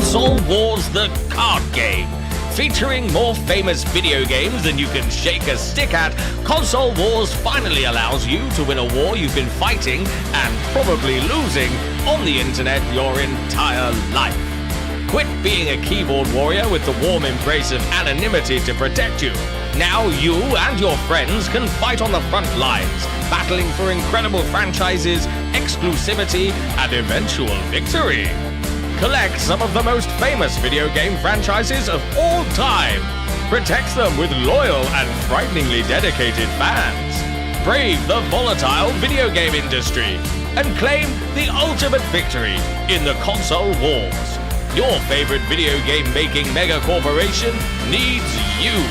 Console Wars the card game. Featuring more famous video games than you can shake a stick at, Console Wars finally allows you to win a war you've been fighting and probably losing on the internet your entire life. Quit being a keyboard warrior with the warm embrace of anonymity to protect you. Now you and your friends can fight on the front lines, battling for incredible franchises, exclusivity, and eventual victory. Collect some of the most famous video game franchises of all time. Protect them with loyal and frighteningly dedicated fans. Brave the volatile video game industry and claim the ultimate victory in the Console Wars. Your favorite video game making mega corporation needs you.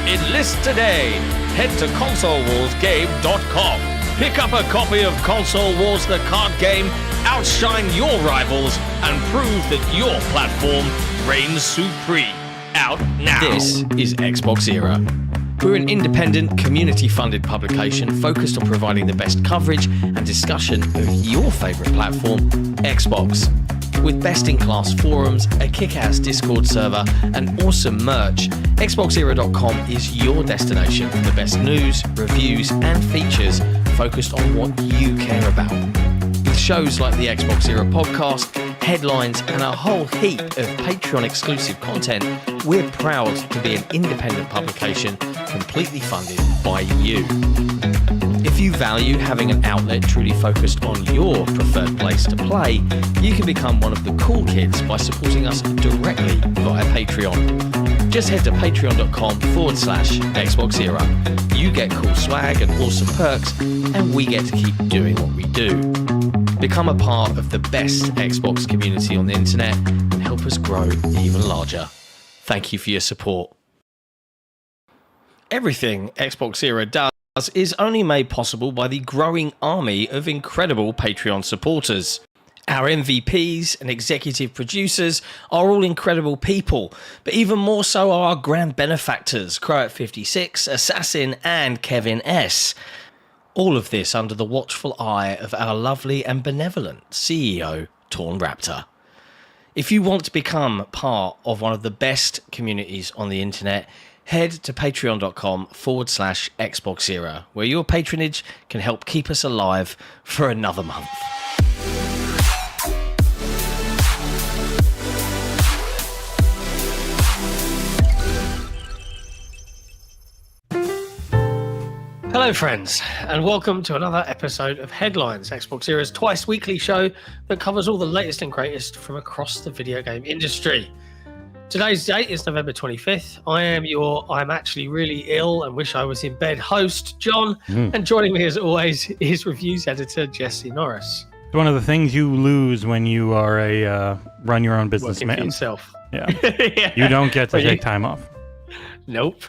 Enlist today. Head to consolewarsgame.com. Pick up a copy of Console Wars the card game, outshine your rivals, and prove that your platform reigns supreme. Out now. This is Xbox Era. We're an independent, community-funded publication focused on providing the best coverage and discussion of your favourite platform, Xbox. With best-in-class forums, a kick-ass Discord server, and awesome merch, XboxEra.com is your destination for the best news, reviews, and features focused on what you care about. With shows like the Xbox Era podcast, headlines, and a whole heap of Patreon-exclusive content, we're proud to be an independent publication completely funded by you. If you value having an outlet truly focused on your preferred place to play, you can become one of the cool kids by supporting us directly via Patreon. Just head to patreon.com/Xbox Era. You get cool swag and awesome perks, and we get to keep doing what we do. Become a part of the best Xbox community on the internet and help us grow even larger. Thank you for your support. Everything Xbox Era does is only made possible by the growing army of incredible Patreon supporters. Our MVPs and executive producers are all incredible people, but even more so are our grand benefactors, Croat56, Assassin, and Kevin S. All of this under the watchful eye of our lovely and benevolent CEO, Torn Raptor. If you want to become part of one of the best communities on the internet, head to patreon.com/Xbox Era, where your patronage can help keep us alive for another month. Hello friends, and welcome to another episode of Headlines, Xbox Era's twice weekly show that covers all the latest and greatest from across the video game industry. Today's date is November 25th. I'm actually really ill and wish I was in bed host, John, and joining me as always is reviews editor Jesse Norris. It's one of the things you lose when you are a run your own business man. Yourself. Yeah. Yeah. You don't get to take time off. Nope.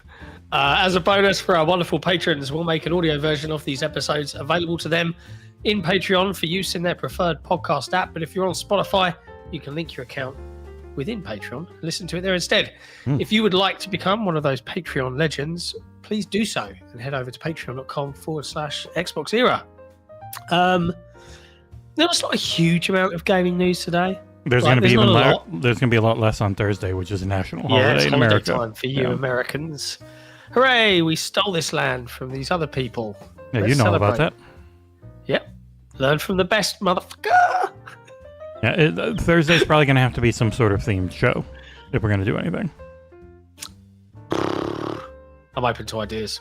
As a bonus for our wonderful patrons, we'll make an audio version of these episodes available to them in Patreon for use in their preferred podcast app. But if you're on Spotify, you can link your account within Patreon and listen to it there instead. If you would like to become one of those Patreon legends, please do so and head over to patreon.com/Xbox Era. There's not a huge amount of gaming news today. There's going to be a lot less on Thursday, which is a national holiday in America. Time for you Americans. Hooray, we stole this land from these other people. Yeah, you know about that. Yep. Learn from the best, motherfucker. Yeah, Thursday's probably going to have to be some sort of themed show if we're going to do anything. I'm open to ideas.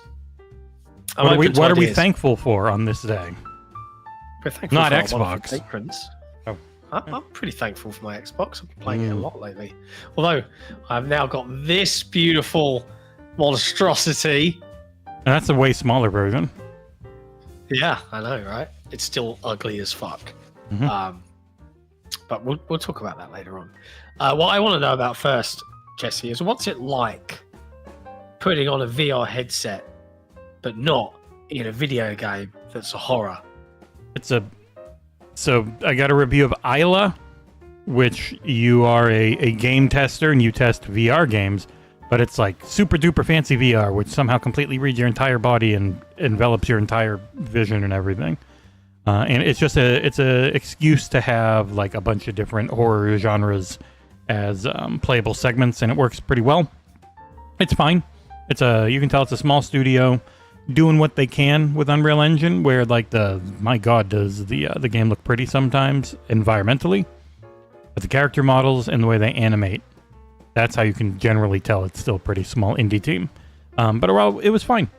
What are we thankful for on this day? We're thankful Not for Xbox. Patrons. Oh. I'm pretty thankful for my Xbox. I've been playing it a lot lately. Although, I've now got this beautiful monstrosity. And that's a way smaller version. Yeah, I know, right? It's still ugly as fuck. But we'll talk about that later on. What I want to know about first, Jesse, is what's it like putting on a VR headset, but not in a video game that's a horror? So I got a review of Ally, which you are a game tester and you test VR games, but it's like super duper fancy VR, which somehow completely reads your entire body and envelops your entire vision and everything. And it's just it's a excuse to have like a bunch of different horror genres as playable segments, and it works pretty well. It's fine. You can tell it's a small studio doing what they can with Unreal Engine, where like my God, does the game look pretty sometimes environmentally, but the character models and the way they animate, that's how you can generally tell it's still a pretty small indie team. But overall, it was fine.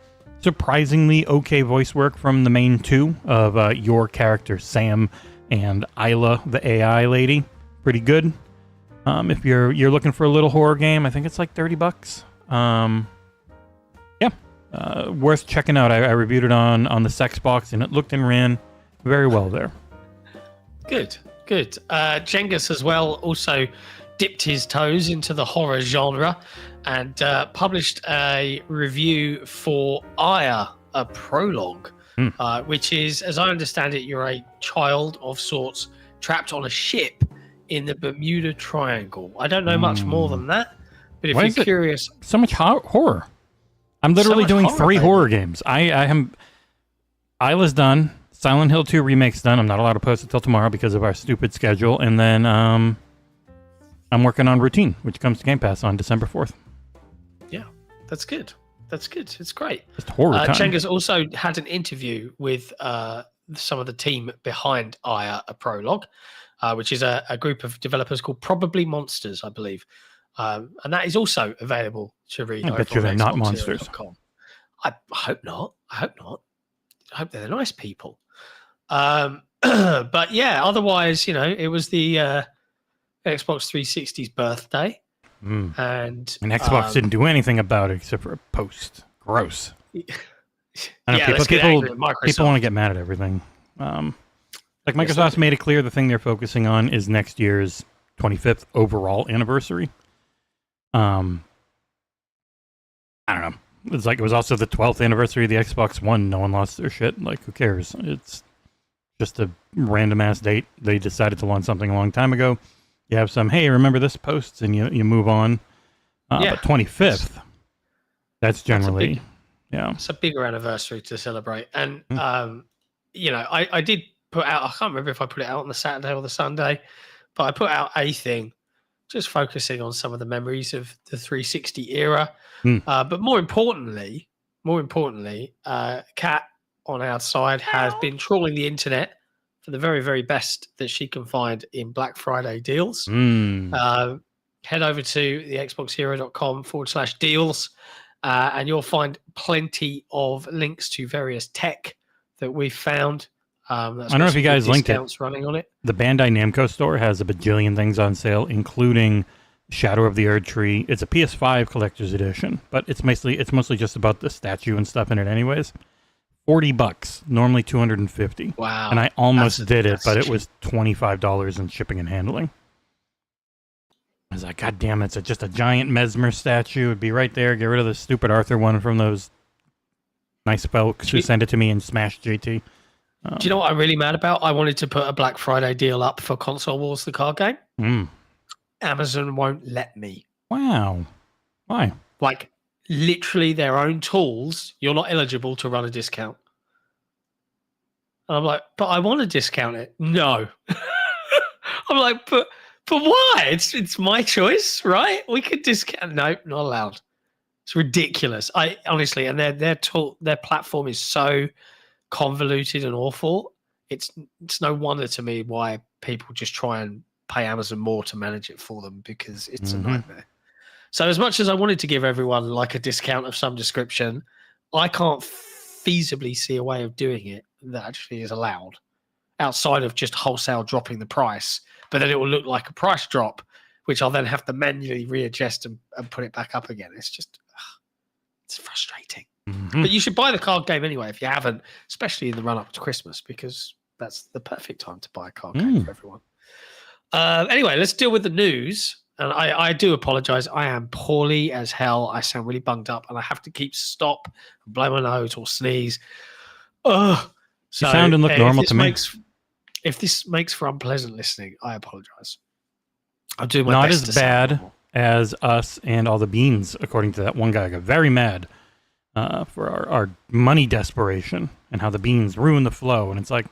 Surprisingly okay voice work from the main two of your character Sam and Isla, the AI lady. Pretty good. If you're looking for a little horror game, I think it's like $30. Worth checking out. I reviewed it on the Sexbox, and it looked and ran very well there. Good. Jengus as well also dipped his toes into the horror genre and published a review for Aya, a prologue, which is, as I understand it, you're a child of sorts trapped on a ship in the Bermuda Triangle. I don't know much more than that, but if you're curious... So much horror. I'm literally doing three horror games. Isla's done. Silent Hill 2 Remake's done. I'm not allowed to post it till tomorrow because of our stupid schedule. And then I'm working on Routine, which comes to Game Pass on December 4th. Yeah, that's good. It's great. Just horror time. Chenga's also had an interview with some of the team behind Aya, a prologue, which is a group of developers called Probably Monsters, I believe. And that is also available to read. I bet you they're not monsters. I hope not. I hope they're nice people. But yeah, otherwise, it was the Xbox 360's birthday. And And Xbox didn't do anything about it except for a post. Gross. I know Yeah, let's get angry at Microsoft. people want to get mad at everything. Like Microsoft's made it clear the thing they're focusing on is next year's 25th overall anniversary. I don't know. It's like it was also the 12th anniversary of the Xbox One. No one lost their shit. Like, who cares? It's just a random ass date. They decided to launch something a long time ago. You have some, hey, remember this posts, and you move on. But 25th, that's generally, it's a bigger anniversary to celebrate. And I did put out, I can't remember if I put it out on the Saturday or the Sunday, but I put out a thing just focusing on some of the memories of the 360 era. But more importantly, Kat on our side has been trawling the internet for the very, very best that she can find in Black Friday deals. Head over to the xboxhero.com/deals and you'll find plenty of links to various tech that we've found. I don't know if you guys linked it. Running on it. The Bandai Namco store has a bajillion things on sale, including Shadow of the Erd Tree. It's a PS5 collector's edition, but it's mostly just about the statue and stuff in it anyways. $40, normally $250. Wow. And I almost did it, but it was $25 in shipping and handling. I was like, God damn, it's just a giant Mesmer statue. It'd be right there. Get rid of the stupid Arthur one from those nice folks who sent it to me and smashed JT. Do you know what I'm really mad about? I wanted to put a Black Friday deal up for Console Wars, the card game. Amazon won't let me. Wow. Why? Like, literally their own tools, you're not eligible to run a discount. And I'm like, but I want to discount it. No. I'm like, but why? It's my choice, right? We could discount. No, not allowed. It's ridiculous. I honestly, and their platform is so convoluted and awful. It's no wonder to me why people just try and pay Amazon more to manage it for them, because it's a nightmare. So as much as I wanted to give everyone like a discount of some description, I can't feasibly see a way of doing it that actually is allowed outside of just wholesale dropping the price, but then it will look like a price drop, which I'll then have to manually readjust and put it back up again. It's just, it's frustrating. But you should buy the card game anyway if you haven't, especially in the run-up to Christmas, because that's the perfect time to buy a card game for everyone. Anyway, let's deal with the news. And I do apologize. I am poorly as hell. I sound really bunged up, and I have to keep stop, blow my nose, or sneeze. So you sound and look normal to me. If this makes for unpleasant listening, I apologize. I'll do my best. Not as bad as us and all the beans, according to that one guy. I got very mad for our money desperation and how the beans ruin the flow. And it's like,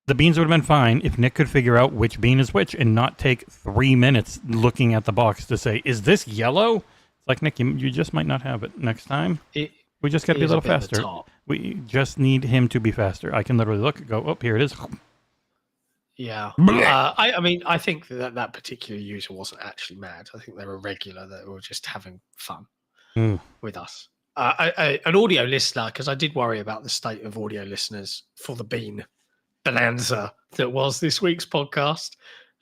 the beans would have been fine if Nick could figure out which bean is which and not take 3 minutes looking at the box to say, is this yellow? It's like, Nick, you just might not have it next time. We just got to be a little faster. We just need him to be faster. I can literally look and go, oh, here it is. Yeah. I mean, I think that particular user wasn't actually mad. I think they were regular, that were just having fun with us. An audio listener, because I did worry about the state of audio listeners for the bean bonanza that was this week's podcast,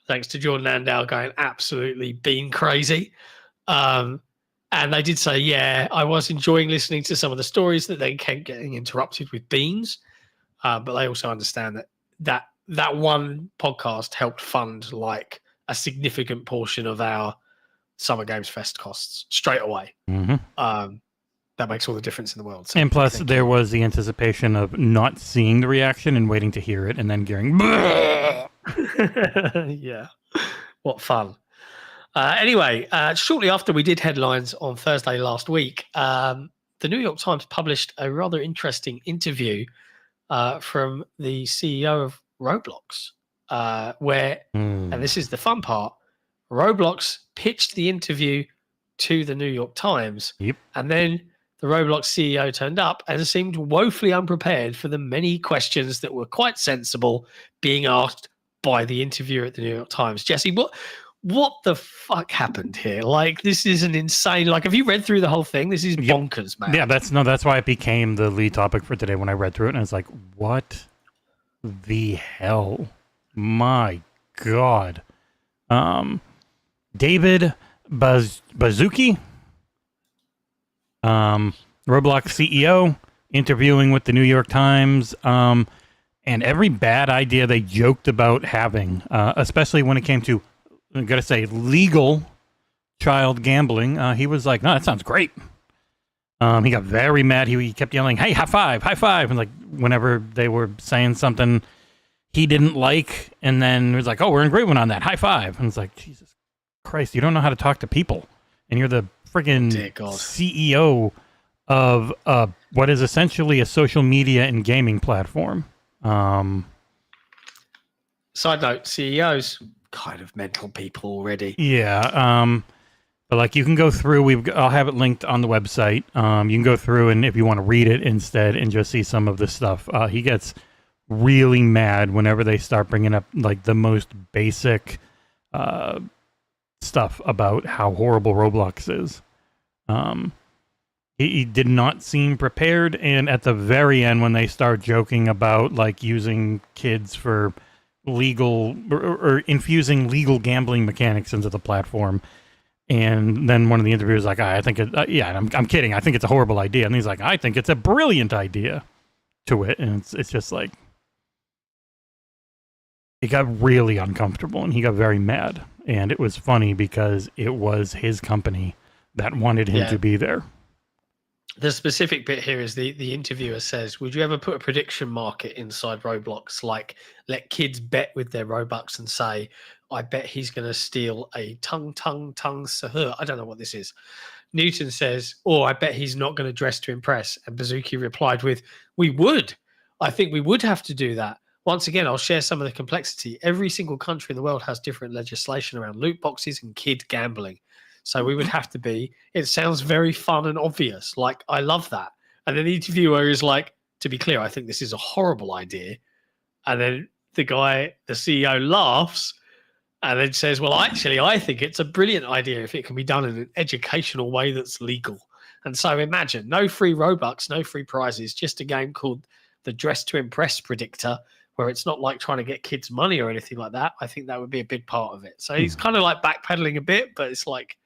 thanks to Jon and Jesse going absolutely bean crazy. And they did say, yeah, I was enjoying listening to some of the stories that then kept getting interrupted with beans. But they also understand that one podcast helped fund like a significant portion of our Summer Games Fest costs straight away. That makes all the difference in the world. So and plus, there was the anticipation of not seeing the reaction and waiting to hear it and then going, yeah. What fun. Anyway, shortly after we did headlines on Thursday last week, the New York Times published a rather interesting interview from the CEO of Roblox, where, and this is the fun part, Roblox pitched the interview to the New York Times, and then the Roblox CEO turned up and seemed woefully unprepared for the many questions that were quite sensible being asked by the interviewer at the New York Times. Jesse, what the fuck happened here? Like, this is an insane, like, have you read through the whole thing? This is bonkers, man. Yeah, that's why it became the lead topic for today when I read through it, and I was like, what the hell? My God. David Bazuki, Roblox CEO, interviewing with the New York Times, and every bad idea they joked about having, especially when it came to, I'm going to say, legal child gambling. He was like, no, that sounds great. He got very mad. He kept yelling, hey, high five, high five. And like whenever they were saying something he didn't like, and then he was like, oh, we're in agreement on that, high five. And it's like, Jesus Christ, you don't know how to talk to people. And you're the friggin' CEO of what is essentially a social media and gaming platform. Side note, CEOs, kind of mental people already. Yeah. But like you can go through, I'll have it linked on the website. You can go through, and if you want to read it instead and just see some of the stuff, he gets really mad whenever they start bringing up like the most basic stuff about how horrible Roblox is. He did not seem prepared, and at the very end when they start joking about like using kids for legal or infusing legal gambling mechanics into the platform, and then one of the interviewers like, I think I'm kidding, I think it's a horrible idea, and he's like, I think it's a brilliant idea to it. And it's just like, it got really uncomfortable and he got very mad, and it was funny because it was his company that wanted him to be there. The specific bit here is the interviewer says, would you ever put a prediction market inside Roblox, like let kids bet with their Robux and say, I bet he's going to steal a tongue sahur. I don't know what this is. Newton says, I bet he's not going to dress to impress. And Bazuki replied with, we would. I think we would have to do that. Once again, I'll share some of the complexity. Every single country in the world has different legislation around loot boxes and kid gambling. So we would have to be, it sounds very fun and obvious. Like, I love that. And then the interviewer is like, to be clear, I think this is a horrible idea. And then the CEO laughs and then says, well, actually, I think it's a brilliant idea if it can be done in an educational way that's legal. And so imagine, no free Robux, no free prizes, just a game called the Dress to Impress Predictor, where it's not like trying to get kids money or anything like that. I think that would be a big part of it. So he's kind of like backpedaling a bit, but it's like,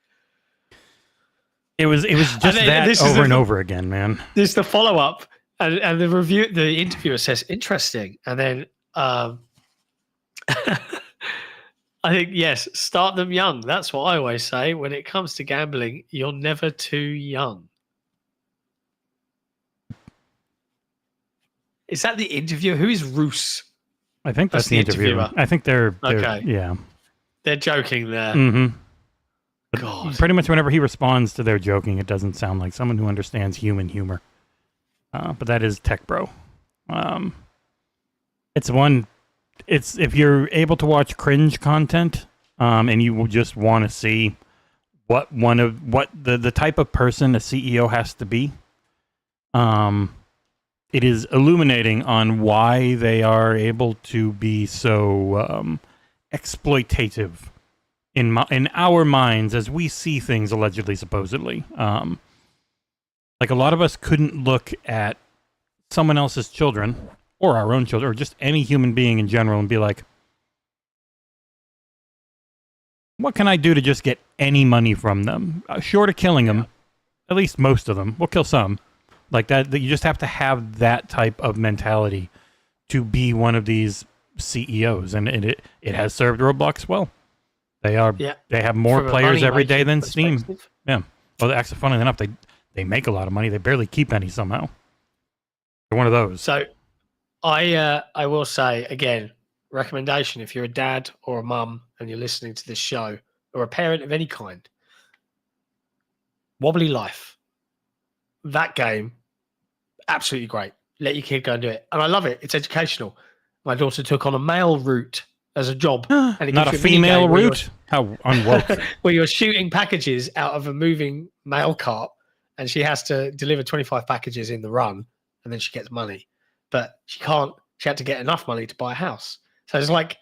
It was just that over and over again, man. There's the follow up, and the interviewer says interesting, and then I think yes, start them young. That's what I always say. When it comes to gambling, you're never too young. Is that the interviewer? Who is Roos? I think that's the interviewer. I think they're okay. Yeah, they're joking there. Mm-hmm. God. Pretty much whenever he responds to their joking, it doesn't sound like someone who understands human humor. But that is Tech Bro. It's if you're able to watch cringe content, and you just want to see what the type of person a CEO has to be, it is illuminating on why they are able to be so exploitative in our minds as we see things allegedly, supposedly. Like a lot of us couldn't look at someone else's children or our own children or just any human being in general and be like, what can I do to just get any money from them? Short of killing them, at least most of them. We'll kill some. Like that you just have to have that type of mentality to be one of these CEOs, and it has served Roblox well. They have more players every day than Steam. Yeah. Well, actually, funnily enough, they make a lot of money. They barely keep any somehow. They're one of those. So, I will say again, recommendation: if you're a dad or a mum and you're listening to this show, or a parent of any kind, Wobbly Life, that game, absolutely great. Let your kid go and do it, and I love it. It's educational. My daughter took on a male route as a job, and it not a female route. How unwoke! Where you're shooting packages out of a moving mail cart, and she has to deliver 25 packages in the run, and then she gets money, but she can't. She had to get enough money to buy a house. So it's like,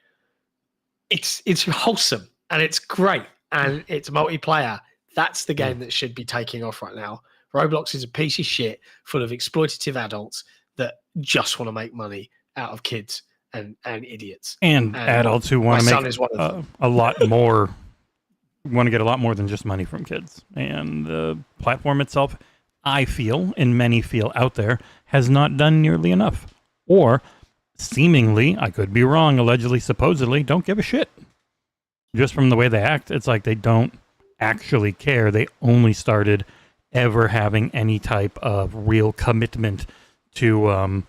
it's wholesome and it's great and it's multiplayer. That's the game that should be taking off right now. Roblox is a piece of shit full of exploitative adults that just want to make money out of kids and idiots. And adults who want to make a lot more want to get a lot more than just money from kids. And the platform itself, I feel, and many feel out there, has not done nearly enough. Or, seemingly, I could be wrong, allegedly, supposedly, don't give a shit. Just from the way they act, it's like they don't actually care. They only started ever having any type of real commitment to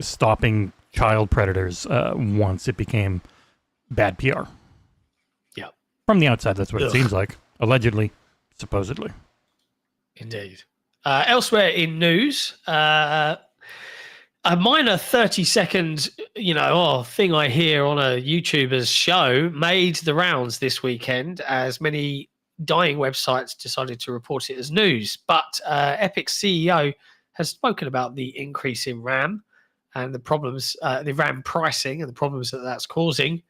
stopping child predators once it became bad PR. Yeah. From the outside, that's what it seems like. Allegedly, supposedly. Indeed. Elsewhere in news, a minor 30-second, thing I hear on a YouTuber's show made the rounds this weekend, as many dying websites decided to report it as news. But Epic's CEO has spoken about the increase in RAM and the problems, the RAM pricing and the problems that that's causing.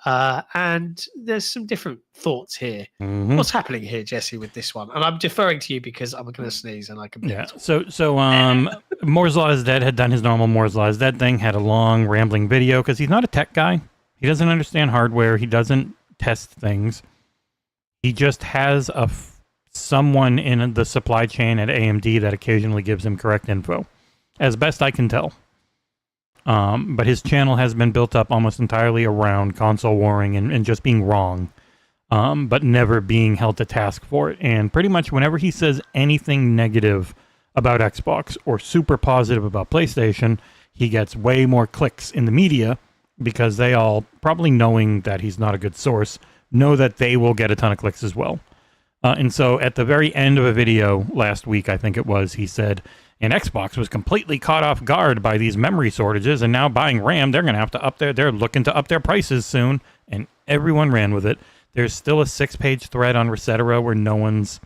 And there's some different thoughts here. Mm-hmm. What's happening here, Jesse, with this one? And I'm deferring to you because I'm going to sneeze and I can. Yeah. So Moore's Law is Dead had done his normal Moore's Law is Dead thing, had a long rambling video because he's not a tech guy. He doesn't understand hardware. He doesn't test things. He just has someone in the supply chain at AMD that occasionally gives him correct info, as best I can tell. But his channel has been built up almost entirely around console warring and just being wrong, but never being held to task for it. And pretty much whenever he says anything negative about Xbox or super positive about PlayStation, he gets way more clicks in the media because they all, probably knowing that he's not a good source, know that they will get a ton of clicks as well. And so at the very end of a video last week, I think it was, he said, and Xbox was completely caught off guard by these memory shortages, and now buying RAM, they're going to have to they're looking to up their prices soon, and everyone ran with it. There's still a 6-page thread on Resetera where no one's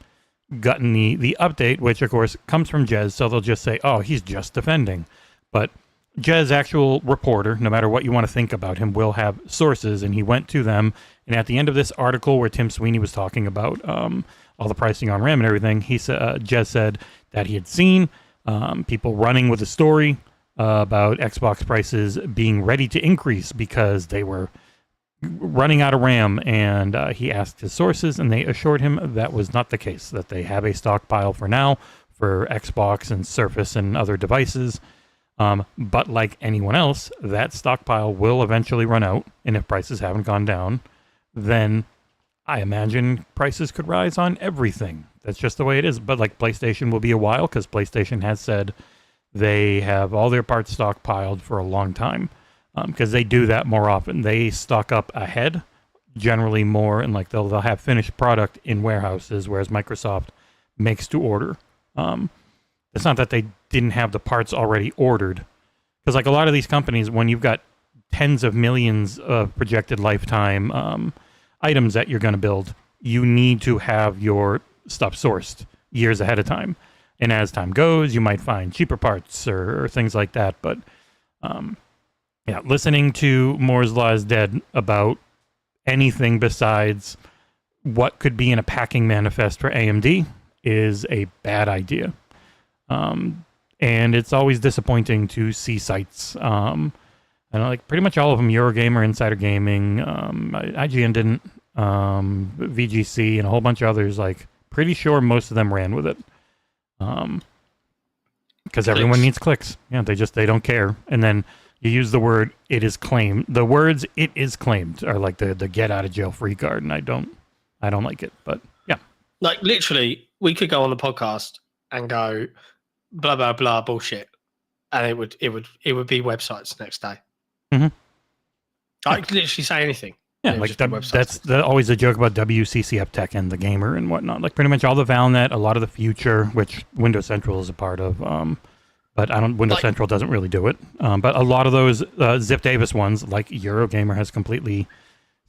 gotten the update, which of course comes from Jez, so they'll just say, oh, he's just defending. But Jez, actual reporter, no matter what you want to think about him, will have sources, and he went to them, and at the end of this article where Tim Sweeney was talking about all the pricing on RAM and everything, Jez said that he had seen people running with a story about Xbox prices being ready to increase because they were running out of RAM, and he asked his sources, and they assured him that was not the case, that they have a stockpile for now for Xbox and Surface and other devices. But like anyone else, that stockpile will eventually run out, and if prices haven't gone down, then I imagine prices could rise on everything. That's just the way it is. But like PlayStation will be a while, because PlayStation has said they have all their parts stockpiled for a long time, because they do that more often. They stock up ahead, generally more, and like they'll have finished product in warehouses, whereas Microsoft makes to order. It's not that they didn't have the parts already ordered, because like a lot of these companies, when you've got tens of millions of projected lifetime items that you're going to build, you need to have your stuff sourced years ahead of time. And as time goes, you might find cheaper parts or things like that. But yeah, listening to Moore's Law is Dead about anything besides what could be in a packing manifest for AMD is a bad idea. And it's always disappointing to see sites. And like pretty much all of them, Eurogamer, Insider Gaming, IGN didn't, VGC, and a whole bunch of others. Like pretty sure most of them ran with it. Because everyone needs clicks. Yeah, they don't care. And then you use the word "it is claimed." The words "it is claimed" are like the get out of jail free card, and I don't like it. But yeah, like literally, we could go on the podcast and go blah blah blah bullshit, and it would be websites next day. Mm-hmm. I could literally say anything. Yeah, like that's always a joke about WCCF Tech and the Gamer and whatnot. Like pretty much all the Valnet, a lot of the Future, which Windows Central is a part of. But Windows Central doesn't really do it. But a lot of those Zip Davis ones, like Eurogamer, has completely,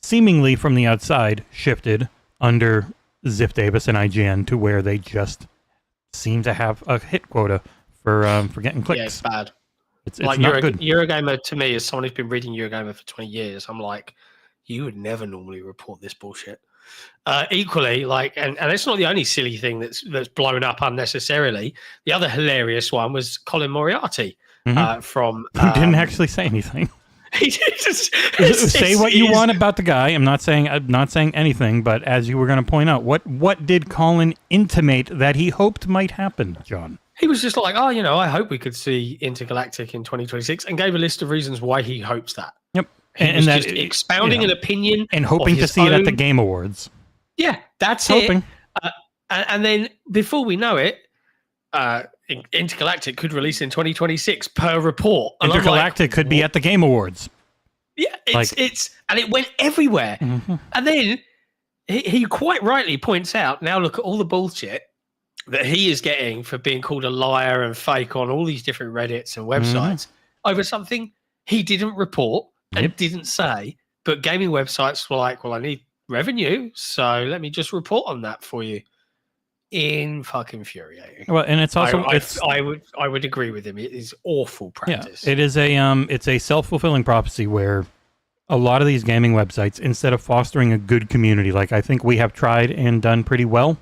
seemingly from the outside, shifted under Zip Davis and IGN to where they just seem to have a hit quota for getting clicks. Yeah, it's bad. It's like not good. Eurogamer to me, as someone who's been reading Eurogamer for 20 years, I'm like, you would never normally report this bullshit. Equally, like, and it's not the only silly thing that's blown up unnecessarily. The other hilarious one was Colin Moriarty from. Who didn't actually say anything. Say what you want about the guy. I'm not saying anything, but as you were going to point out, what did Colin intimate that he hoped might happen, John? He was just like, oh, I hope we could see Intergalactic in 2026, and gave a list of reasons why he hopes that. Yep. He was just expounding an opinion and hoping to see it at the Game Awards. Yeah, that's hoping. And then before we know it, Intergalactic could release in 2026 per report. And Intergalactic could be at the Game Awards. Yeah, it's and it went everywhere. Mm-hmm. And then he quite rightly points out, now look at all the bullshit that he is getting for being called a liar and fake on all these different Reddits and websites over something he didn't report and didn't say, but gaming websites were like, well, I need revenue, so let me just report on that for you. Infuriating. Well, and it's also I would agree with him. It is awful practice. Yeah, it is it's a self-fulfilling prophecy where a lot of these gaming websites, instead of fostering a good community, like I think we have tried and done pretty well,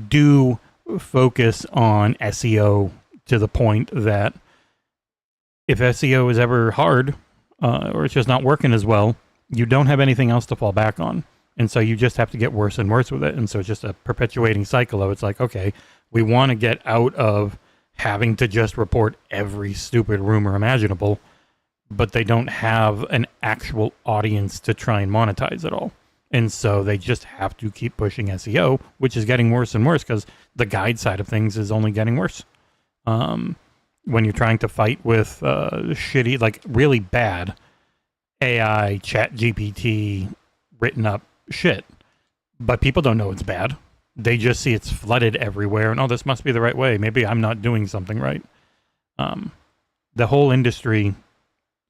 do focus on SEO to the point that if SEO is ever hard or it's just not working as well, you don't have anything else to fall back on. And so you just have to get worse and worse with it. And so it's just a perpetuating cycle of it's like, okay, we want to get out of having to just report every stupid rumor imaginable, but they don't have an actual audience to try and monetize it all. And so they just have to keep pushing SEO, which is getting worse and worse because the guide side of things is only getting worse. When you're trying to fight with shitty, like really bad AI, chat GPT written up shit, but people don't know it's bad. They just see it's flooded everywhere and, oh, this must be the right way. Maybe I'm not doing something right. The whole industry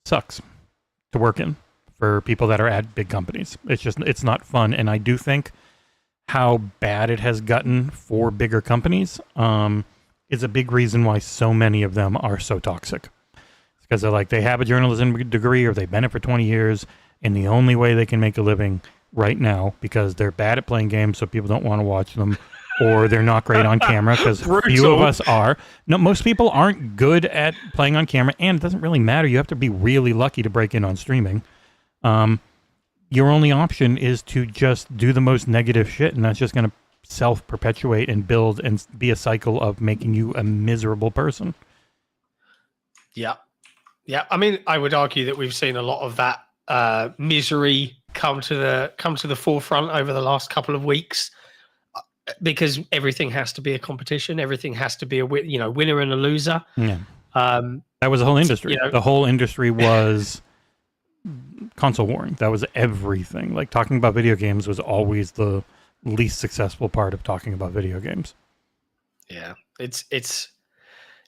sucks to work in for people that are at big companies. It's not fun. And I do think how bad it has gotten for bigger companies is a big reason why so many of them are so toxic. Because they're like, they have a journalism degree or they've been it for 20 years and the only way they can make a living right now, because they're bad at playing games so people don't want to watch them, or they're not great on camera, because few of us are. No, most people aren't good at playing on camera, and it doesn't really matter. You have to be really lucky to break in on streaming. Your only option is to just do the most negative shit, and that's just going to self-perpetuate and build and be a cycle of making you a miserable person. Yeah. I mean, I would argue that we've seen a lot of that misery come to the forefront over the last couple of weeks, because everything has to be a competition. Everything has to be a winner and a loser. Yeah. That was the whole industry. The whole industry was console warring. That was everything. Like, talking about video games was always the least successful part of talking about video games. Yeah, it's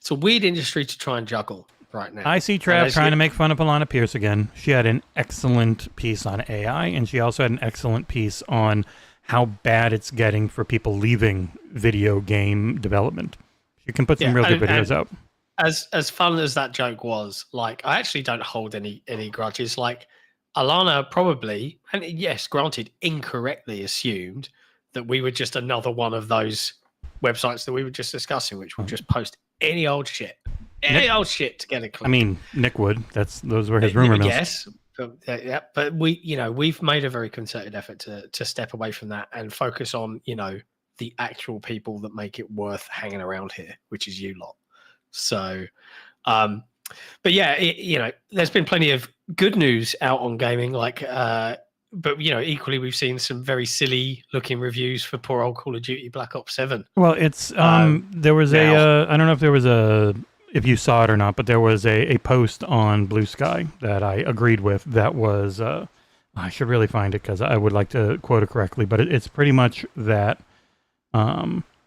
a weird industry to try and juggle right now. I see Trav trying to make fun of Alana Pierce again. She had an excellent piece on AI, and she also had an excellent piece on how bad it's getting for people leaving video game development. You can put some real good videos out. As fun as that joke was, like, I actually don't hold any grudges. Like, Alana probably, and yes, granted, incorrectly assumed that we were just another one of those websites that we were just discussing, which will just post any old shit. Old shit to get a click. I mean, Nick would. Those were his rumor mills. Yes, but we've made a very concerted effort to step away from that and focus on the actual people that make it worth hanging around here, which is you lot. So, but yeah, there's been plenty of good news out on gaming, but equally we've seen some very silly looking reviews for poor old Call of Duty Black Ops 7. Well, it's there was I don't know if there was if you saw it or not, but there was a post on Blue Sky that I agreed with. That was I should really find it because I would like to quote it correctly, but it's pretty much that.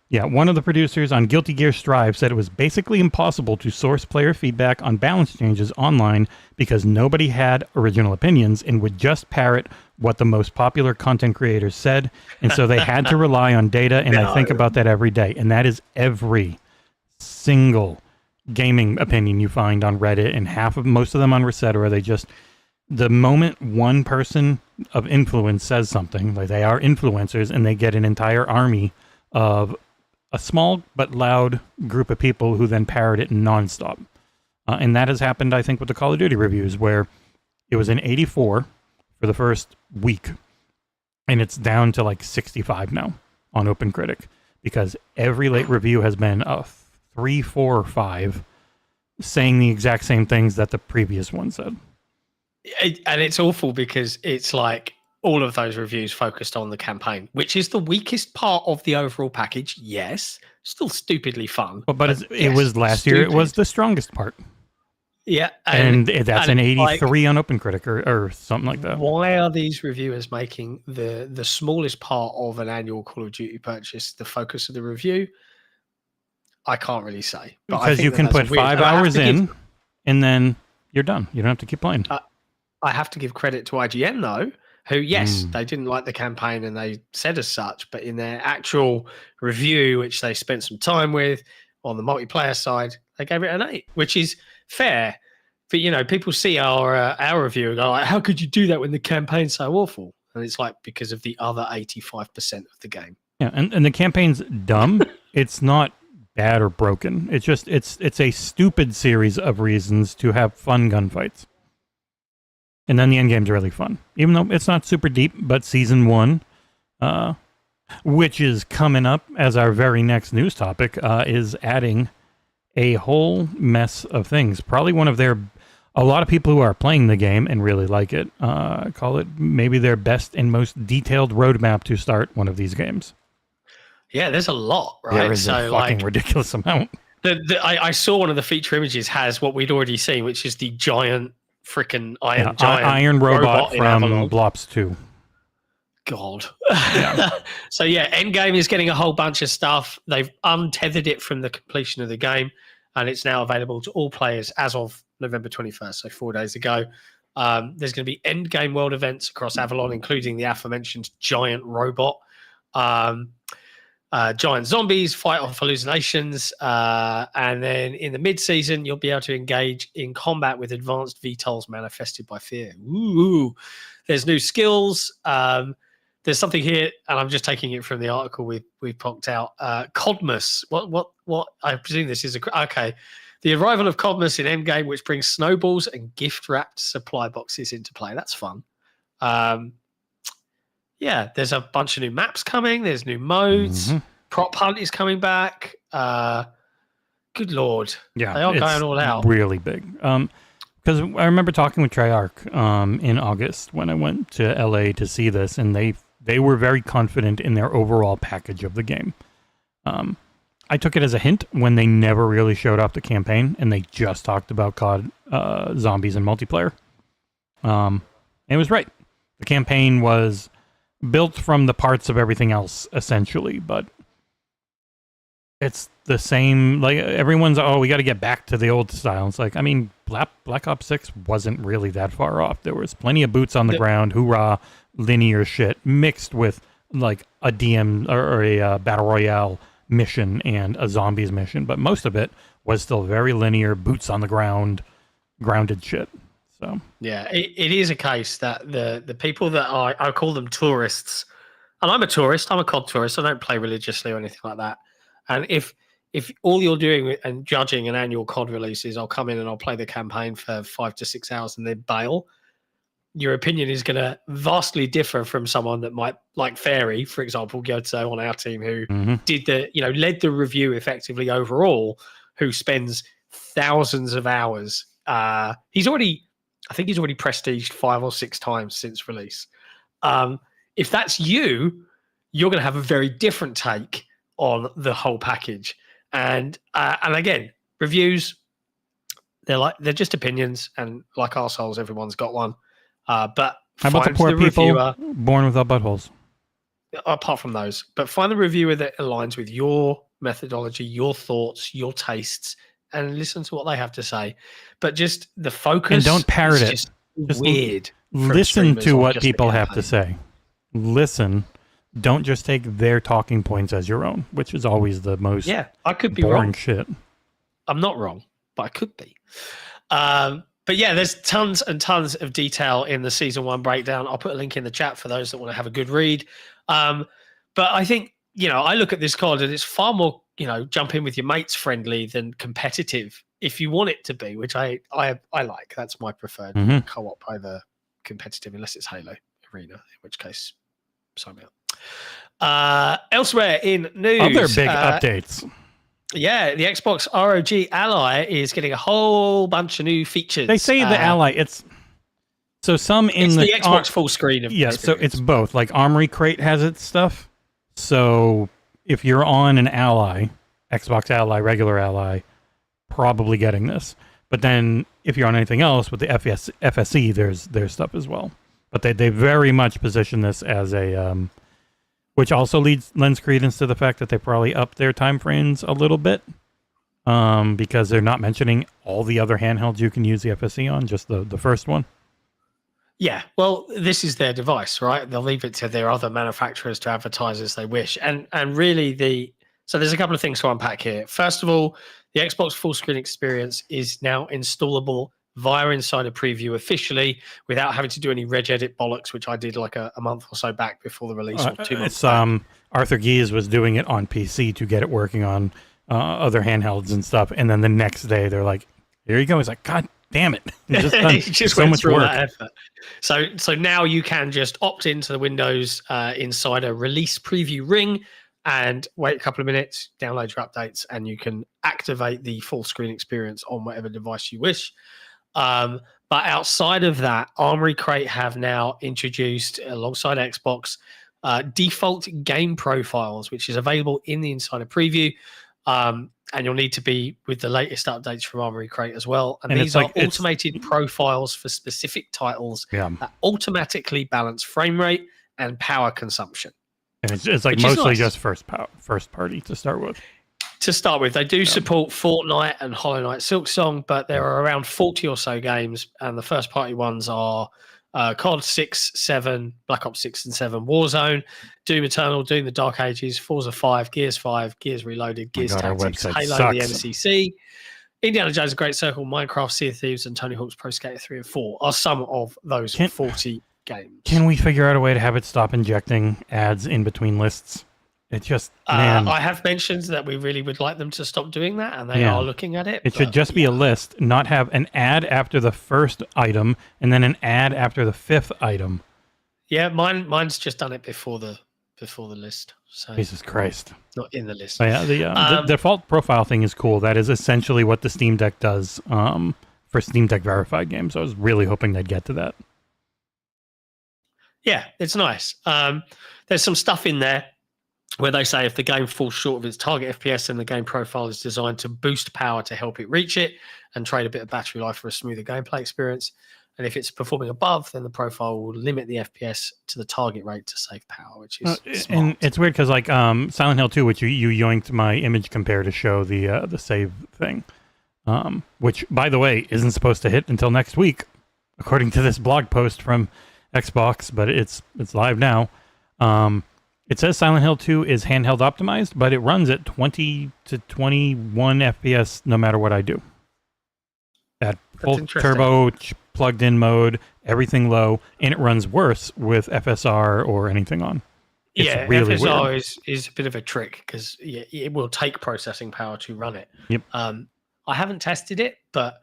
One of the producers on Guilty Gear Strive said it was basically impossible to source player feedback on balance changes online because nobody had original opinions and would just parrot what the most popular content creators said. And so they had to rely on data. And I think about that every day. And that is every single gaming opinion you find on Reddit, and most of them on Resetera. The moment one person of influence says something, like they are influencers, and they get an entire army of a small but loud group of people who then parrot it nonstop. And that has happened, I think, with the Call of Duty reviews, where It was an 84 for the first week, and it's down to like 65 now on OpenCritic because every late review has been a 3, 4, or 5 saying the exact same things that the previous one said. And it's awful because it's like all of those reviews focused on the campaign, which is the weakest part of the overall package. Yes, still stupidly fun. But it was last year. It was the strongest part. Yeah, and that's an 83 on OpenCritic or something like that. Why are these reviewers making the smallest part of an annual Call of Duty purchase the focus of the review? I can't really say. But because you can put 5 hours in, and then you're done. You don't have to keep playing. I have to give credit to IGN, though, who, yes, they didn't like the campaign and they said as such, but in their actual review, which they spent some time with on the multiplayer side, they gave it an 8, which is fair. But, you know, people see our review and go like, how could you do that when the campaign's so awful? And it's like, because of the other 85% of the game. Yeah, and the campaign's dumb. It's not bad or broken. It's just, it's a stupid series of reasons to have fun gunfights. And then the end game's really fun. Even though it's not super deep, but Season 1, which is coming up as our very next news topic, is adding a whole mess of things. Probably a lot of people who are playing the game and really like it, call it maybe their best and most detailed roadmap to start one of these games. Yeah, there's a lot, right? There is a fucking ridiculous amount. I saw one of the feature images has what we'd already seen, which is the giant freaking iron robot from Blops 2. God. Yeah. So yeah, Endgame is getting a whole bunch of stuff. They've untethered it from the completion of the game, and it's now available to all players as of November 21st, so 4 days ago. There's going to be Endgame world events across Avalon, including the aforementioned giant robot. Giant zombies, fight off hallucinations, and then in the mid-season, you'll be able to engage in combat with advanced VTOLs manifested by fear. Ooh, there's new skills. There's something here, and I'm just taking it from the article we've poked out. Codmus. What? I presume this is okay. The arrival of Codmus in Endgame, which brings snowballs and gift-wrapped supply boxes into play. That's fun. Yeah, there's a bunch of new maps coming. There's new modes. Mm-hmm. Prop Hunt is coming back. Good Lord. Yeah, they are going all out. Really big. Because I remember talking with Treyarch in August when I went to LA to see this, and they were very confident in their overall package of the game. I took it as a hint when they never really showed off the campaign, and they just talked about COD zombies and multiplayer. And it was right. The campaign was built from the parts of everything else, essentially, but it's the same. Like, everyone's, we got to get back to the old style. It's like, I mean, Black Ops 6 wasn't really that far off. There was plenty of boots on the ground, hoorah, linear shit, mixed with, like, a DM or a Battle Royale mission and a zombies mission, but most of it was still very linear, boots on the ground, grounded shit. So yeah, it is a case that the people that I call them tourists, and I'm a tourist, I'm a COD tourist, I don't play religiously or anything like that. And if all you're doing and judging an annual COD release is I'll come in and I'll play the campaign for 5 to 6 hours and then bail, your opinion is going to vastly differ from someone that might, like Fairy, for example, Gyoto on our team, who did led the review effectively overall, who spends thousands of hours. I think he's already prestiged 5 or 6 times since release. If that's you're going to have a very different take on the whole package. And again, reviews, they're just opinions, and like arseholes, everyone's got one. But how about the poor people born without buttholes? Apart from those, but find the reviewer that aligns with your methodology, your thoughts, your tastes, and listen to what they have to say. But just the focus, and don't parrot it. Just weird. Listen to what people have to say. Listen. Don't just take their talking points as your own, which is always the most I could be boring wrong. Shit. I'm not wrong, but I could be. But yeah, there's tons and tons of detail in the Season 1 breakdown. I'll put a link in the chat for those that want to have a good read. But I think, I look at this COD and it's far more, jump in with your mates friendly than competitive if you want it to be, which I like, that's my preferred Mhm. co-op over competitive, unless it's Halo Arena, in which case, sign me up. Elsewhere in news, Other big updates. yeah, the Xbox ROG Ally is getting a whole bunch of new features. They say the Ally. It's so some in it's the the Xbox full screen of yeah. So experience. it's both. Like Armory Crate has its stuff. So if you're on an Ally, Xbox Ally, regular Ally, probably getting this. But then if you're on anything else with the FSE, there's stuff as well. But they very much position this as a which also lends credence to the fact that they probably upped their time frames a little bit. Because they're not mentioning all the other handhelds you can use the FSE on, just the first one. Yeah, well, this is their device, right? They'll leave it to their other manufacturers to advertise as they wish. And really so there's a couple of things to unpack here. First of all, the Xbox full screen experience is now installable via Insider Preview officially without having to do any regedit bollocks, which I did like a month or so back before the release, or 2 months back. Arthur Gies was doing it on PC to get it working on other handhelds and stuff, and then the next day they're like, "Here you go." He's like, "God damn it!" Just so went much through all work. that effort. So now you can just opt into the Windows Insider release preview ring and wait a couple of minutes, download your updates, and you can activate the full screen experience on whatever device you wish. But outside of that, Armory Crate have now introduced, alongside Xbox, default game profiles, which is available in the Insider Preview. And you'll need to be with the latest updates from Armory Crate as well. And these are automated profiles for specific titles that automatically balance frame rate and power consumption. And it's like mostly just first party to start with. They do support Fortnite and Hollow Knight Silksong, but there are around 40 or so games, and the first party ones are COD 6, 7, Black Ops 6 and 7, Warzone, Doom Eternal, Doom the Dark Ages, Forza 5, Gears Reloaded, Gears Tactics, Halo, the MCC, Indiana Jones, The Great Circle, Minecraft, Sea of Thieves, and Tony Hawk's Pro Skater 3 and 4 are some of those 40 games. Can we figure out a way to have it stop injecting ads in between lists? It just, man. I have mentioned that we really would like them to stop doing that, and they are looking at it. It should just be a list, not have an ad after the first item and then an ad after the fifth item. Yeah, mine's just done it before the list. So Jesus Christ. Not in the list. But yeah, the default profile thing is cool. That is essentially what the Steam Deck does for Steam Deck verified games. I was really hoping they'd get to that. Yeah, it's nice. There's some stuff in there where they say if the game falls short of its target FPS, then the game profile is designed to boost power to help it reach it and trade a bit of battery life for a smoother gameplay experience. And if it's performing above, then the profile will limit the FPS to the target rate to save power, which is smart. And it's weird because like Silent Hill 2, which you yoinked my image compare to show the save thing, which, by the way, isn't supposed to hit until next week, according to this blog post from Xbox, but it's live now. It says Silent Hill 2 is handheld optimized, but it runs at 20 to 21 FPS no matter what I do. At full turbo, plugged in mode, everything low, and it runs worse with FSR or anything on. It's really FSR weird. is a bit of a trick because it will take processing power to run it. Yep. I haven't tested it, but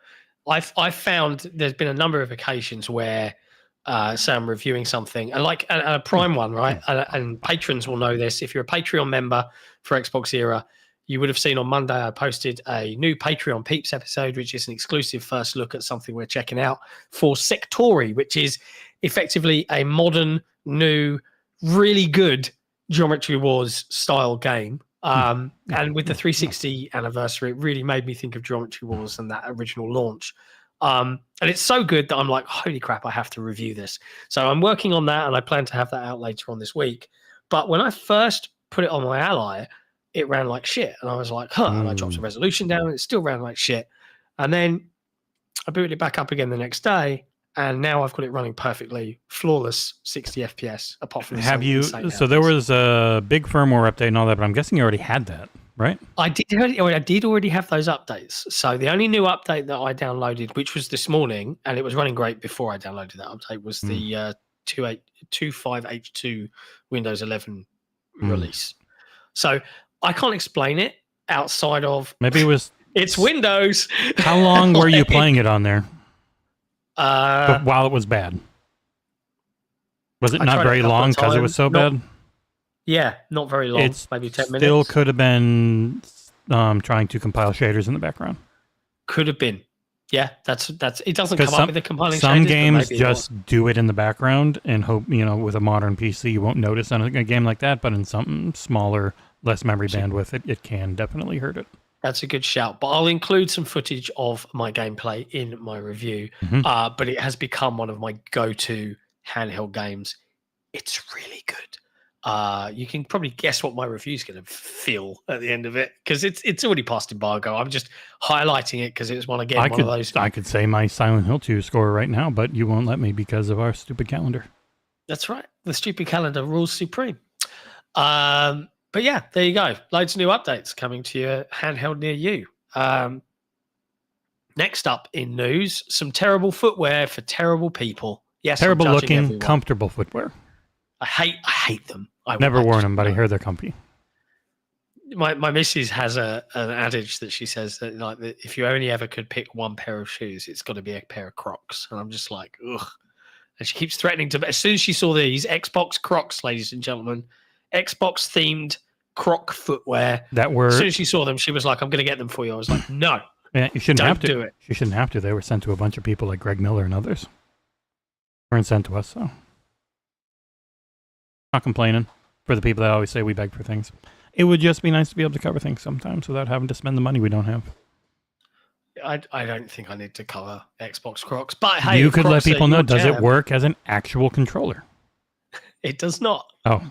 I've found there's been a number of occasions where say I'm reviewing something, and like a Prime one, right? And patrons will know this. If you're a Patreon member for Xbox Era, you would have seen on Monday I posted a new Patreon Peeps episode, which is an exclusive first look at something we're checking out for Sectori, which is effectively a modern, new, really good Geometry Wars style game. And with the 360 anniversary, it really made me think of Geometry Wars and that original launch. And it's so good that I'm like, holy crap, I have to review this. So I'm working on that, and I plan to have that out later on this week. But when I first put it on my Ally, it ran like shit. And I was like, and I dropped the resolution down, and it still ran like shit. And then I booted it back up again the next day, and now I've got it running perfectly, flawless 60 FPS, apart from the so there was a big firmware update and all that, but I'm guessing you already had that, right? I did already have those updates. So the only new update that I downloaded, which was this morning, and it was running great before I downloaded that update, was the 25H2 Windows 11 release. So I can't explain it outside of... Maybe it was It's Windows. How long were you playing it on there? Uh, While it was bad? Was it I not tried it very a couple long of because it was times. so bad? yeah, not very long. It Maybe 10 minutes. still could have been trying to compile shaders in the background. Could have been. Yeah, that's. It doesn't Because come up with the compiling some shaders, but games maybe it was. just do it in the background and hope, with a modern PC, you won't notice on a game like that. But in some smaller, less memory bandwidth, it can definitely hurt it. That's a good shout. But I'll include some footage of my gameplay in my review. Mhm. But it has become one of my go-to handheld games. It's really good. You can probably guess what my review is going to feel at the end of it because it's already past embargo. I'm just highlighting it because it's one of those. I could say my Silent Hill 2 score right now, but you won't let me because of our stupid calendar. That's right. The stupid calendar rules supreme. But yeah, there you go. Loads of new updates coming to your handheld near you. Next up in news, some terrible footwear for terrible people. Yes, I'm Terrible judging looking, everyone. comfortable footwear. I hate them. Never worn them, but I hear they're comfy. My missus has an adage that she says that like if you only ever could pick one pair of shoes, it's got to be a pair of Crocs. And I'm just like, ugh. And she keeps threatening to. As soon as she saw these Xbox Crocs, ladies and gentlemen, Xbox themed Croc footwear. As soon as she saw them, she was like, "I'm going to get them for you." I was like, "No, Yeah, you shouldn't don't have to do it." You shouldn't have to. They were sent to a bunch of people like Greg Miller and others. They weren't sent to us, so not complaining. For the people that always say we beg for things, it would just be nice to be able to cover things sometimes without having to spend the money we don't have. I don't think I need to cover Xbox Crocs, but hey, You if could let Crocs are people know. your Does it jam, work as an actual controller? It does not. Oh,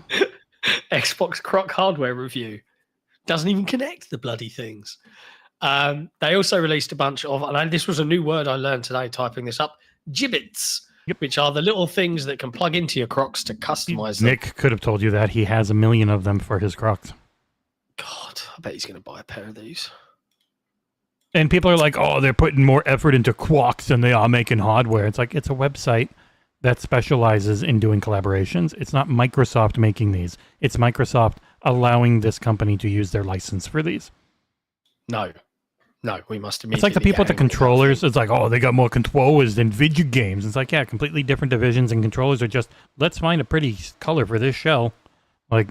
Xbox Croc hardware review doesn't even connect the bloody things. They also released a bunch of, and this was a new word I learned today typing this up, gibbets, which are the little things that can plug into your Crocs to customize them. Nick could have told you that he has 1 million of them for his Crocs. God, I bet he's going to buy a pair of these. And people are like, "Oh, they're putting more effort into Crocs than they are making hardware." It's like, it's a website that specializes in doing collaborations. It's not Microsoft making these. It's Microsoft allowing this company to use their license for these. No, we must immediately. It's like the people at the get angry about controllers. things. It's like, "Oh, they got more controllers than video games." It's like, yeah, completely different divisions, and controllers are just, let's find a pretty color for this shell. Like,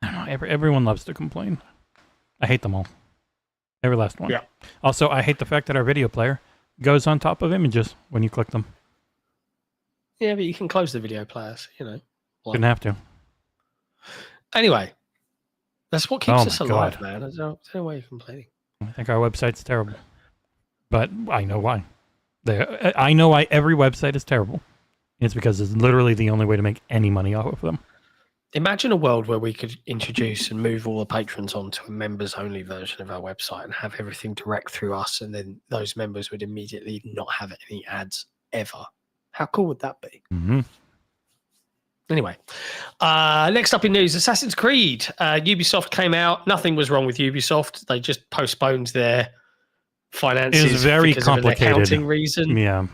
I don't know. Everyone loves to complain. I hate them all. Every last one. Yeah. Also, I hate the fact that our video player goes on top of images when you click them. Yeah, but you can close the video players, like- Didn't have to. Anyway, that's what keeps Oh us my alive, God. man. I don't know why you're complaining. I think our website's terrible. But I know why. I know why every website is terrible. It's because it's literally the only way to make any money off of them. Imagine a world where we could introduce and move all the patrons onto a members-only version of our website and have everything direct through us, and then those members would immediately not have any ads ever. How cool would that be? Mm-hmm. Anyway, next up in news, Assassin's Creed. Ubisoft came out. Nothing was wrong with Ubisoft. They just postponed their finances. It was very because of an complicated. accounting reason. Yeah.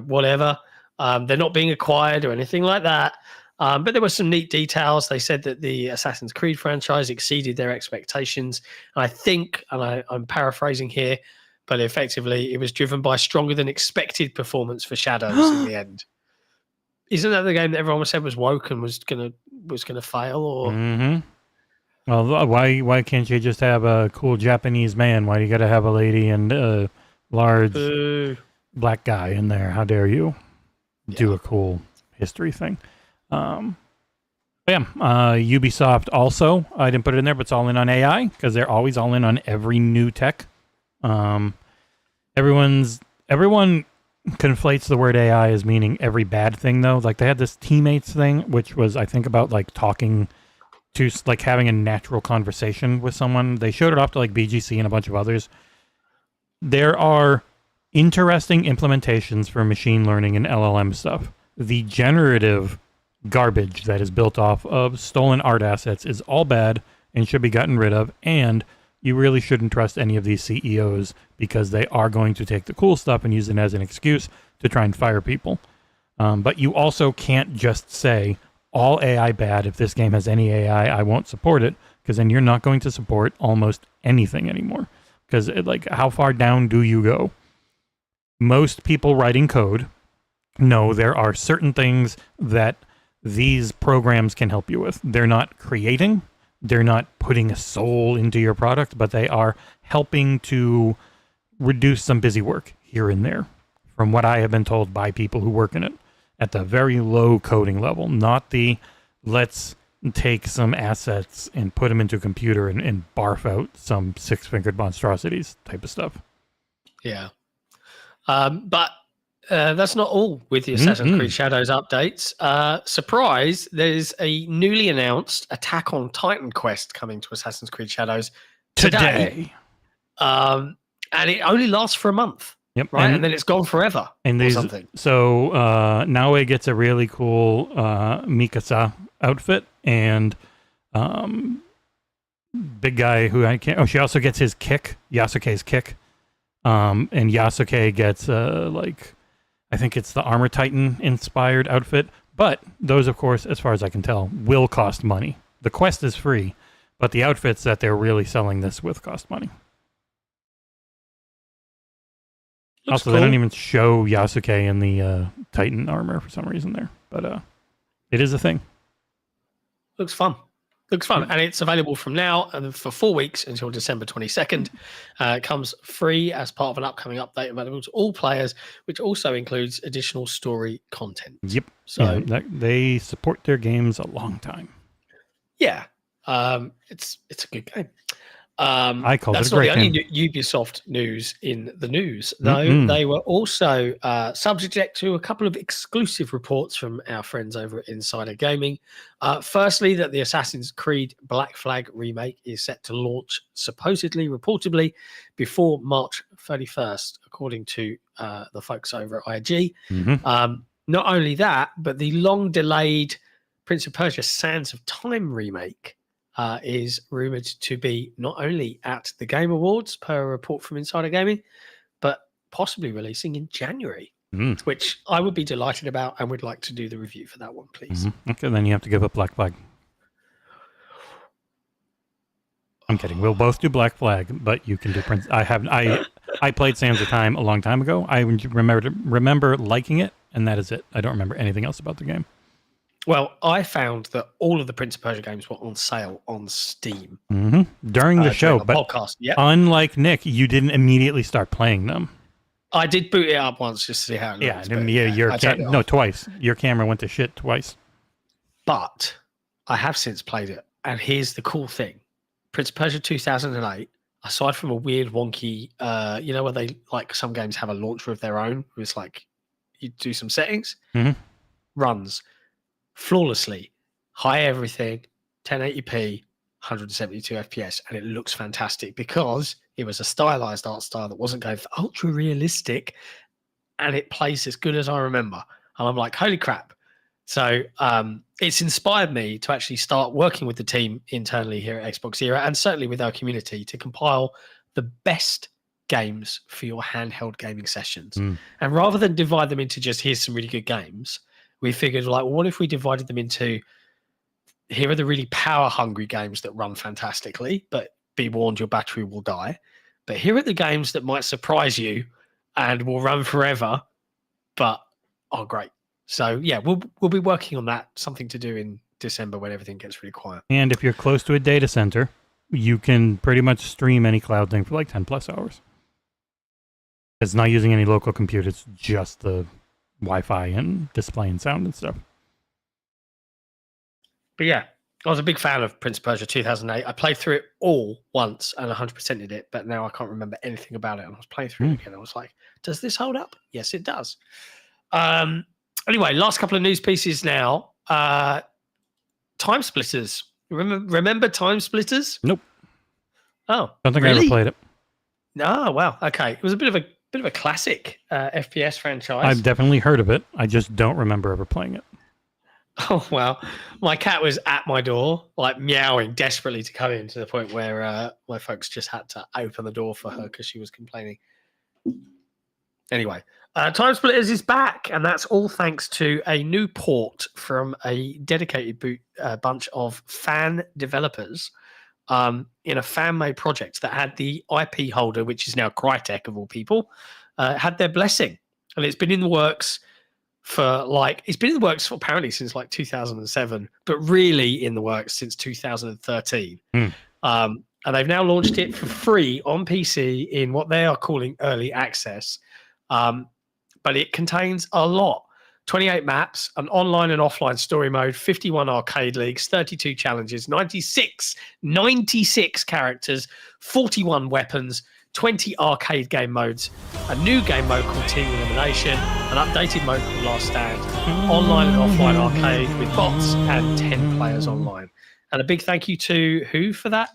Whatever. They're not being acquired or anything like that. But there were some neat details. They said that the Assassin's Creed franchise exceeded their expectations. And I think, and I'm paraphrasing here, but effectively it was driven by stronger than expected performance for Shadows in the end. Isn't that the game that everyone said was woke and was gonna fail? Or Mm-hmm. Well, why can't you just have a cool Japanese man? Why do you got to have a lady and a large black guy in there? How dare you do a cool history thing? Ubisoft also, I didn't put it in there, but it's all in on AI because they're always all in on every new tech. Everyone conflates the word AI as meaning every bad thing, though. Like, they had this teammates thing, which was, I think, about like talking to, like, having a natural conversation with someone. They showed it off to like BGC and a bunch of others. There are interesting implementations for machine learning and LLM stuff. The generative garbage that is built off of stolen art assets is all bad and should be gotten rid of, and you really shouldn't trust any of these CEOs because they are going to take the cool stuff and use it as an excuse to try and fire people. But you also can't just say, all AI bad. If this game has any AI, I won't support it, because then you're not going to support almost anything anymore. because like, how far down do you go? Most people writing code know there are certain things that these programs can help you with. They're not creating, they're not putting a soul into your product, but they are helping to reduce some busy work here and there, from what I have been told by people who work in it at the very low coding level, not the let's take some assets and put them into a computer and barf out some six-fingered monstrosities type of stuff. Yeah. But that's not all with the Assassin's Creed Shadows updates. Surprise, there's a newly announced Attack on Titan quest coming to Assassin's Creed Shadows today. And it only lasts for a month. Yep. Right, and then it's gone forever or something. So Naue gets a really cool Mikasa outfit, and big guy who I can't... Oh, she also gets his kick, Yasuke's kick. And Yasuke gets like... I think it's the Armor Titan inspired outfit. But those, of course, as far as I can tell, will cost money. The quest is free, but the outfits that they're really selling this with cost money. Looks also, cool. They don't even show Yasuke in the Titan armor for some reason there. But it is a thing. Looks fun. Looks fun. And it's available from now and for 4 weeks until December 22nd. It comes free as part of an upcoming update available to all players, which also includes additional story content. Yep. So they support their games a long time. Yeah. It's a good game. I called that's it a great not the game. only Ubisoft news in the news, though. They were also subject to a couple of exclusive reports from our friends over at Insider Gaming. Firstly, that the Assassin's Creed Black Flag remake is set to launch, reportedly, before March 31st, according to the folks over at IG. Not only that, but the long-delayed Prince of Persia Sands of Time remake is rumored to be not only at the Game Awards, per a report from Insider Gaming, but possibly releasing in January, which I would be delighted about and would like to do the review for that one, please. Okay, then you have to give up Black Flag. I'm kidding. We'll both do Black Flag, but you can do Prince. I played Sands of Time a long time ago. I remember liking it, and that is it. I don't remember anything else about the game. Well, I found that all of the Prince of Persia games were on sale on Steam during the show, but podcast. Yep. Unlike Nick, you didn't immediately start playing them. I did boot it up once just to see how it looks. Twice. Your camera went to shit twice. But I have since played it, and here's the cool thing: Prince of Persia 2008. Aside from a weird, wonky, where they like some games have a launcher of their own, where it's like you do some settings, runs flawlessly, high everything, 1080p, 172 FPS, and it looks fantastic because it was a stylized art style that wasn't going for ultra realistic, and it plays as good as I remember. And I'm like, holy crap. So it's inspired me to actually start working with the team internally here at Xbox Era, and certainly with our community, to compile the best games for your handheld gaming sessions. And rather than divide them into just here's some really good games, we figured, like, well, what if we divided them into, here are the really power-hungry games that run fantastically, but be warned, your battery will die. But here are the games that might surprise you and will run forever, but are great. So, yeah, we'll be working on that, something to do in December when everything gets really quiet. And if you're close to a data center, you can pretty much stream any cloud thing for like 10-plus hours. It's not using any local compute. It's just the Wi-Fi and display and sound and stuff. But yeah, I was a big fan of Prince of Persia 2008. I played through it all once and 100%ed it, but now I can't remember anything about it. And I was playing through it again. I was like, does this hold up? Yes, it does. Anyway, last couple of news pieces now. Timesplitters. Remember Timesplitters? Nope. Oh, don't think really? I ever played it. No, wow. Okay, it was a bit of a classic FPS franchise. I've definitely heard of it. I just don't remember ever playing it. Oh, wow. My cat was at my door, like meowing desperately to come in, to the point where my folks just had to open the door for her because she was complaining. Anyway, Timesplitters is back, and that's all thanks to a new port from a dedicated bunch of fan developers in a fan-made project that had the IP holder, which is now Crytek of all people, had their blessing. And it's been in the works for apparently since like 2007, but really in the works since 2013. And they've now launched it for free on PC in what they are calling early access. But it contains a lot. 28 maps, an online and offline story mode, 51 arcade leagues, 32 challenges, 96 characters, 41 weapons, 20 arcade game modes, a new game mode called Team Elimination, an updated mode called Last Stand, online and offline arcade with bots, and 10 players online. And a big thank you to who for that?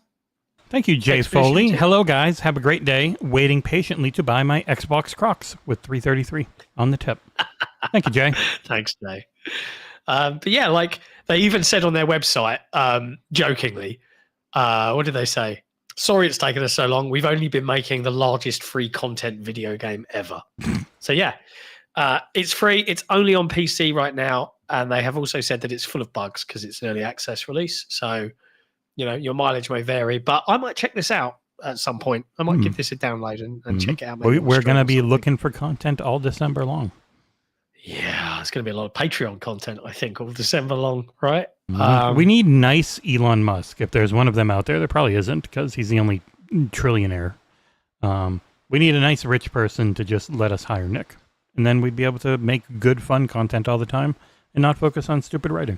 Thank you, Jay Foley. Hello, guys. Have a great day. Waiting patiently to buy my Xbox Crocs with 333 on the tip. Thank you, Jay. Thanks, Jay. But yeah, like they even said on their website, jokingly, what did they say? Sorry it's taken us so long. We've only been making the largest free content video game ever. So yeah, it's free. It's only on PC right now. And they have also said that it's full of bugs because it's an early access release. So, you know, your mileage may vary, but I might check this out at some point. I might give this a download and check it out. We're going to be looking for content all December long. Yeah, it's going to be a lot of Patreon content, I think, all December long, right? We need nice Elon Musk. If there's one of them out there, there probably isn't because he's the only trillionaire. We need a nice rich person to just let us hire Nick. And then we'd be able to make good, fun content all the time and not focus on stupid writing.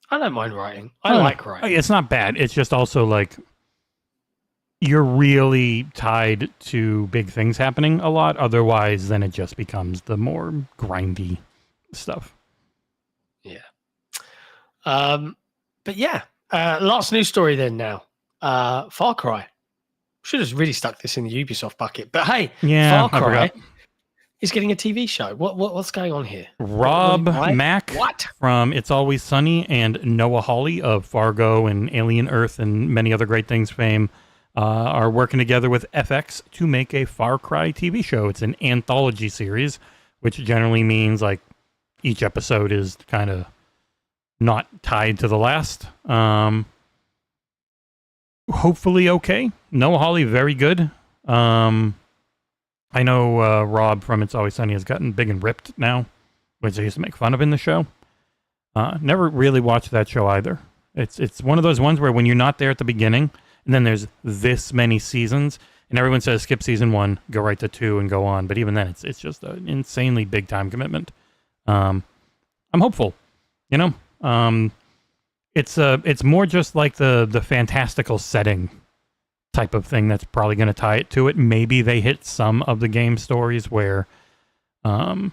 I don't mind writing. I like writing. It's not bad. It's just also like you're really tied to big things happening a lot. Otherwise, then it just becomes the more grindy stuff. Yeah. But yeah, last news story then now. Far Cry. Should have really stuck this in the Ubisoft bucket. But hey, yeah, Far Cry is getting a TV show. What's going on here? Rob Mack from It's Always Sunny and Noah Hawley of Fargo and Alien Earth and many other great things fame are working together with FX to make a Far Cry TV show. It's an anthology series, which generally means like each episode is kind of not tied to the last. Hopefully okay. Noah Hawley, very good. I know Rob from It's Always Sunny has gotten big and ripped now, which I used to make fun of in the show. Never really watched that show either. It's one of those ones where when you're not there at the beginning, and then there's this many seasons, and everyone says skip season 1, go right to 2, and go on. But even then, it's just an insanely big time commitment. I'm hopeful, you know. It's more just like the fantastical setting type of thing that's probably going to tie it to it. Maybe they hit some of the game stories where, and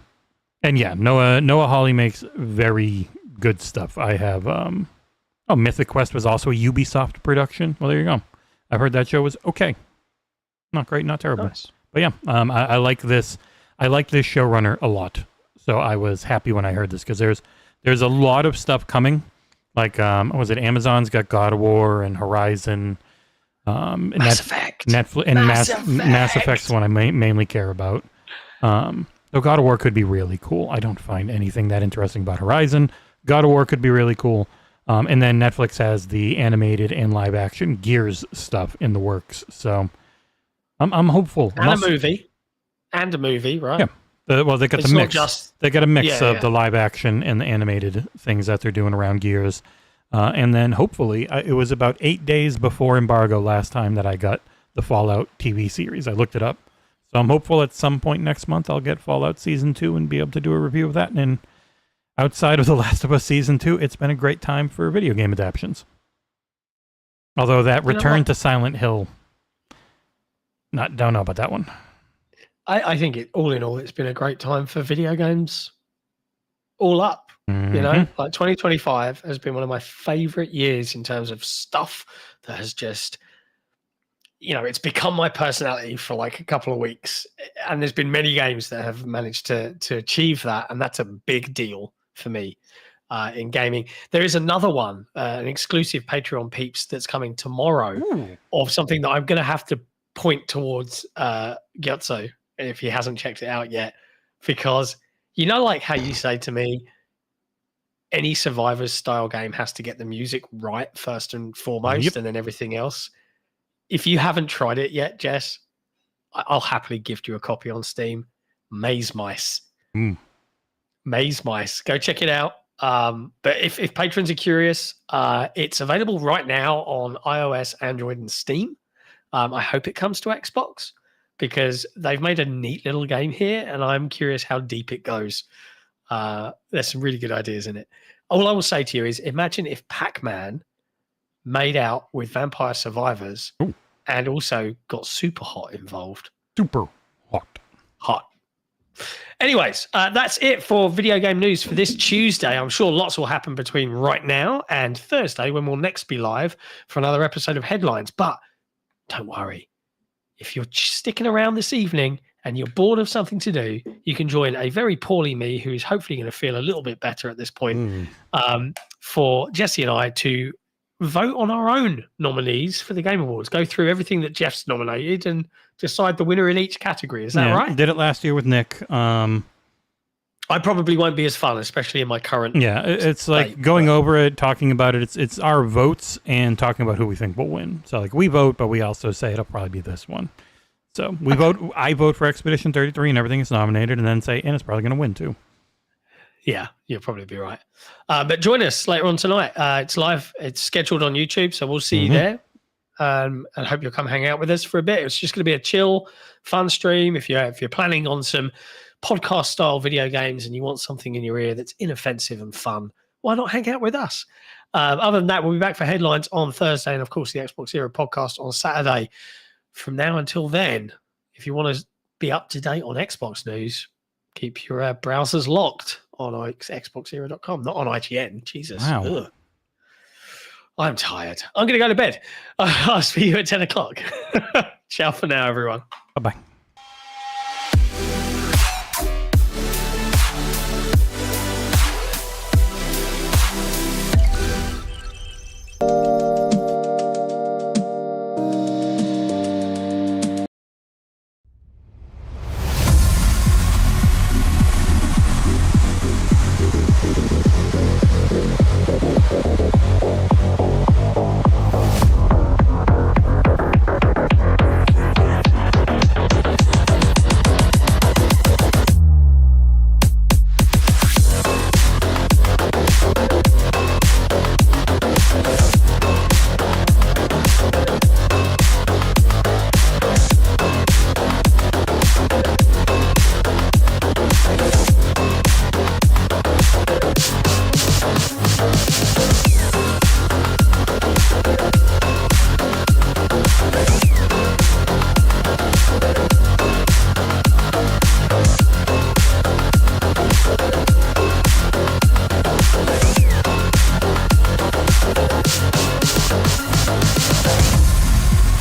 yeah, Noah Hawley makes very good stuff. I have, Mythic Quest was also a Ubisoft production. Well, there you go. I've heard that show was okay. Not great, not terrible. Nice. But yeah, I like this. I like this showrunner a lot. So I was happy when I heard this because there's a lot of stuff coming. Like, was it Amazon's got God of War and Horizon, Mass Effect. Netflix, and Mass Effect's the one I mainly care about. Though God of War could be really cool. I don't find anything that interesting about Horizon. God of War could be really cool. And then Netflix has the animated and live action Gears stuff in the works. So I'm hopeful. And a movie, right? Yeah. Well, they got the mix. They got a mix of the live action and the animated things that they're doing around Gears. And then hopefully, it was about 8 days before embargo last time that I got the Fallout TV series. I looked it up. So I'm hopeful at some point next month I'll get Fallout Season 2 and be able to do a review of that. And outside of The Last of Us Season 2, it's been a great time for video game adaptions. Although that Return to Silent Hill, don't know about that one. I think all in all, it's been a great time for video games all up. Mm-hmm. You know, like 2025 has been one of my favorite years in terms of stuff that has just, you know, it's become my personality for like a couple of weeks. And there's been many games that have managed to achieve that. And that's a big deal for me in gaming. There is another one, an exclusive Patreon peeps that's coming tomorrow of something that I'm going to have to point towards Gyatso if he hasn't checked it out yet. Because, you know, like how you say to me, any Survivors style game has to get the music right first and foremost, and then everything else. If you haven't tried it yet, Jess, I'll happily gift you a copy on Steam. Maze Mice. Maze Mice. Go check it out. But if patrons are curious, it's available right now on iOS, Android, and Steam. I hope it comes to Xbox because they've made a neat little game here, and I'm curious how deep it goes. There's some really good ideas in it. All I will say to you is imagine if Pac-Man made out with Vampire Survivors and also got Super Hot involved. Super hot. Anyways, that's it for video game news for this Tuesday. I'm sure lots will happen between right now and Thursday when we'll next be live for another episode of Headlines. But don't worry. If you're sticking around this evening and you're bored of something to do, you can join a very poorly me who is hopefully going to feel a little bit better at this point for Jesse and I to vote on our own nominees for the Game Awards. Go through everything that Jeff's nominated and decide the winner in each category. Is that right? Did it last year with Nick. I probably won't be as fun, especially in my current. Yeah, it's like going over it, talking about it. It's our votes and talking about who we think will win. So like we vote, but we also say it'll probably be this one. So we vote. I vote for Expedition 33 and everything is nominated, and then say, and it's probably going to win too. Yeah, you'll probably be right. But join us later on tonight. It's live. It's scheduled on YouTube, so we'll see you there. And hope you'll come hang out with us for a bit. It's just going to be a chill, fun stream. If you're planning on some podcast style video games and you want something in your ear that's inoffensive and fun, why not hang out with us? Other than that, we'll be back for Headlines on Thursday and of course the Xbox Era podcast on Saturday. From now until then, if you want to be up to date on Xbox news, keep your browsers locked on xboxera.com, not on IGN. Jesus. Wow. Ugh. I'm tired. I'm going to go to bed. I'll see you at 10 o'clock. Ciao for now, everyone. Bye-bye.